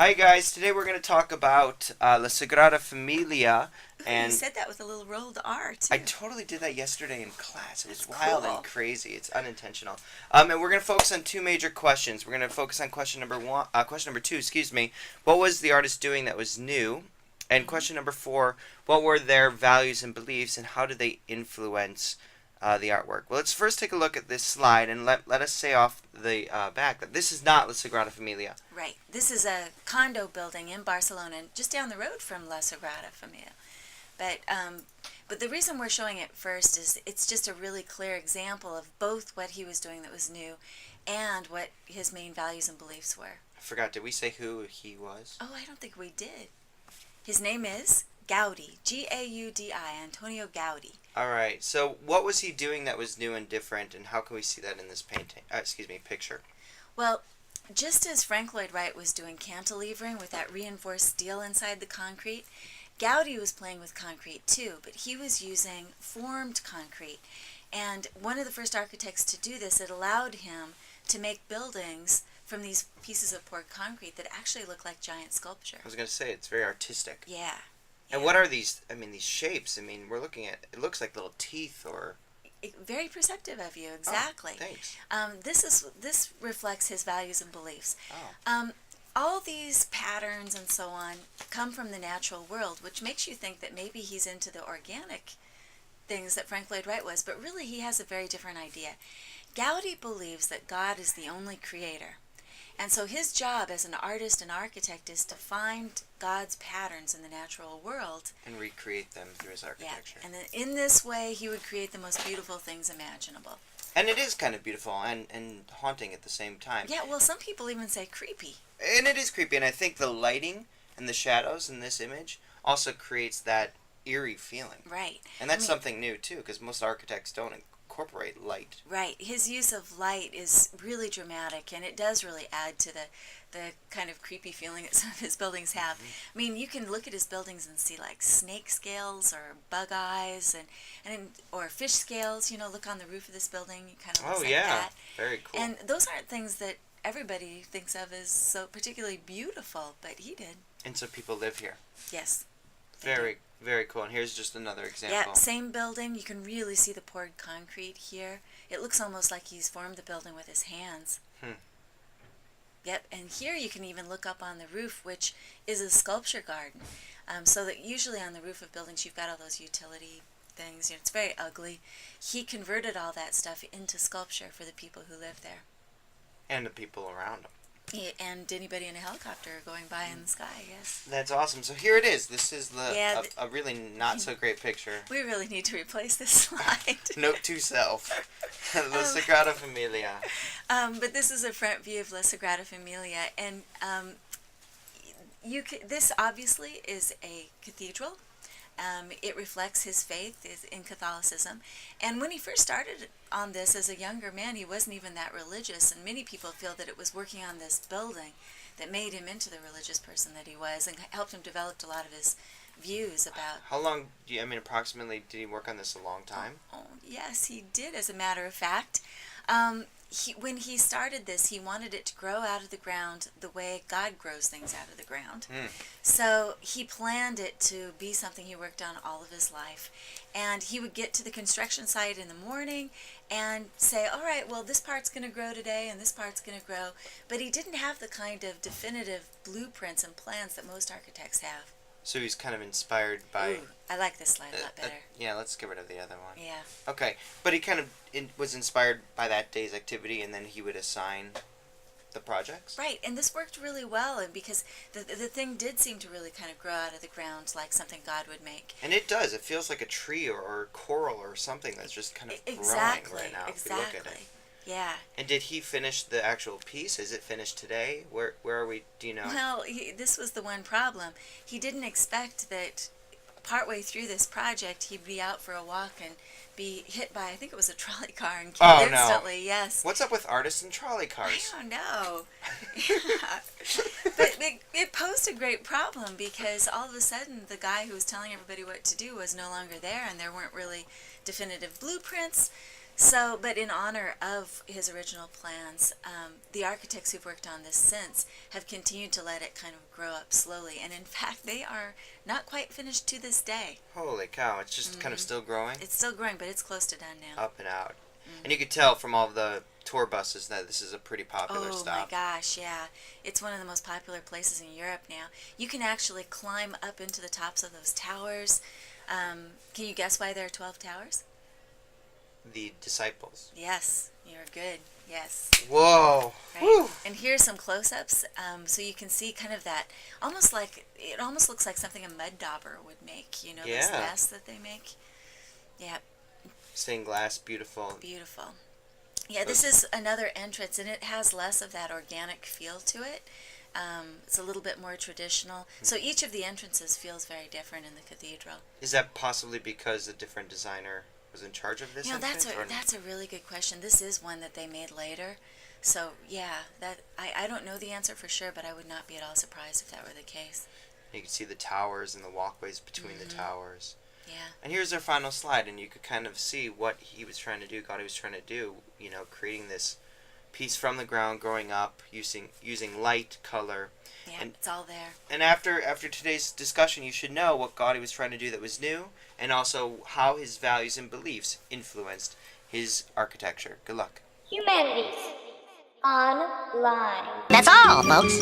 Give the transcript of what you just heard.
Hi guys, today we're going to talk about La Sagrada Familia, Ooh, you and said that with a little rolled R I too. totally did that yesterday in class. It was That's wild and cool. crazy. It's unintentional. And we're going to focus on two major questions. We're going to focus on question number two, excuse me. What was the artist doing that was new? And hmm question number four, what were their values and beliefs, and how did they influence the artwork? Well, let's first take a look at this slide, and let us say off the back that this is not La Sagrada Familia. Right. This is a condo building in Barcelona, just down the road from La Sagrada Familia. But the reason we're showing it first is it's just a really clear example of both what he was doing that was new, and what his main values and beliefs were. I forgot, did we say who he was? Oh, I don't think we did. His name is Gaudi, Gaudi, Antonio Gaudi. All right. So, what was he doing that was new and different, and how can we see that in this painting? Picture. Well, just as Frank Lloyd Wright was doing cantilevering with that reinforced steel inside the concrete, Gaudi was playing with concrete too, but he was using formed concrete. And one of the first architects to do this, it allowed him to make buildings from these pieces of poured concrete that actually look like giant sculpture. I was gonna say it's very artistic. Yeah. And Yeah. what are these? I mean, these shapes. I mean, we're looking at. It looks like little teeth or. Very perceptive of you, Oh, exactly. thanks. This reflects his values and beliefs. Oh, All these patterns and so on come from the natural world, which makes you think that maybe he's into the organic things that Frank Lloyd Wright was, but really he has a very different idea. Gaudi believes that God is the only creator. And so his job as an artist and architect is to find God's patterns in the natural world. and recreate them through his Yeah, architecture. and then in this way he would create the most beautiful things imaginable. And it is kind of beautiful and haunting at the same time. Yeah, well, some people even say creepy. And it is creepy. And I think the lighting and the shadows in this image also creates that eerie feeling. Right. And that's I mean, something new too, because most architects don't incorporate light. Right. His use of light is really dramatic, and it does really add to the kind of creepy feeling that some of his buildings have. I mean, you can look at his buildings and see like snake scales or bug eyes and or fish scales. You know, look on the roof of this building. It kind of looks Oh like yeah, that. very cool. And those aren't things that everybody thinks of as so particularly beautiful, but he did. And so people live here. Yes. They do. Very, very cool. And here's just another example. Yeah, same building. You can really see the poured concrete here. It looks almost like he's formed the building with his hands. Hmm. Yep, and here you can even look up on the roof, which is a sculpture garden. So that usually on the roof of buildings you've got all those utility things. You know, it's very ugly. He converted all that stuff into sculpture for the people who live there. And the people around them. And anybody in a helicopter going by in the sky, yes. That's awesome. So here it is. This is Yeah, a really not so great picture. We really need to replace this slide. Note to self. La Sagrada Familia. But this is a front view of La Sagrada Familia, and this obviously is a cathedral. It reflects his faith in Catholicism. And when he first started on this as a younger man, he wasn't even that religious. And many people feel that it was working on this building that made him into the religious person that he was and helped him develop a lot of his views about. How long approximately did he work on this? A long time? Oh, yes, he did, as a matter of fact. When he started this, he wanted it to grow out of the ground the way God grows things out of the ground. Hmm. So he planned it to be something he worked on all of his life. And he would get to the construction site in the morning and say, all right, well, this part's going to grow today and this part's going to grow. But he didn't have the kind of definitive blueprints and plans that most architects have. So he's kind of inspired by... Ooh, I like this slide a lot better. Yeah, let's get rid of the other one. Yeah. Okay, but he kind of was inspired by that day's activity, and then he would assign the projects? Right, and this worked really well, and because the thing did seem to really kind of grow out of the ground like something God would make. And it does. It feels like a tree or coral or something that's just kind of Exactly, growing right now if you exactly. look at it. Yeah. And did he finish the actual piece? Is it finished today? Where are we? Do you know? Well, this was the one problem. He didn't expect that partway through this project he'd be out for a walk and be hit by, I think it was a trolley car, and killed Oh, no. instantly. Yes. What's up with artists and trolley cars? I don't know. Yeah. But it posed a great problem because all of a sudden the guy who was telling everybody what to do was no longer there, and there weren't really definitive blueprints. So, but in honor of his original plans, the architects who've worked on this since have continued to let it kind of grow up slowly. And in fact, they are not quite finished to this day. Holy cow! It's just kind of still growing. It's still growing, but it's close to done now. Up and out. And you could tell from all the tour buses that this is a pretty popular Oh stop. my gosh, yeah. It's one of the most popular places in Europe now. You can actually climb up into the tops of those towers. Can you guess why there are 12 towers? The disciples. Yes, you're good. Yes. Whoa! Right. Whew. And here's some close-ups, so you can see kind of that, almost like, it almost looks like something a mud dauber would make, you know, Yeah. those nests that they make. Yeah, Stained glass, beautiful. beautiful. Yeah, this is another entrance, and it has less of that organic feel to it. It's a little bit more traditional. So each of the entrances feels very different in the cathedral. Is that possibly because a different designer was in charge of this? You know, entrance, or- that's a really good question. This is one that they made later. So, yeah, I don't know the answer for sure, but I would not be at all surprised if that were the case. You can see the towers and the walkways between the towers. Yeah. And here's our final slide, and you could kind of see what he was trying to do, Gaudi was trying to do, you know, creating this piece from the ground, growing up, using light, color. Yeah, And- it's all there. And after today's discussion, you should know what Gaudi was trying to do that was new, and also how his values and beliefs influenced his architecture. Good luck. Humanities Online. That's all, folks.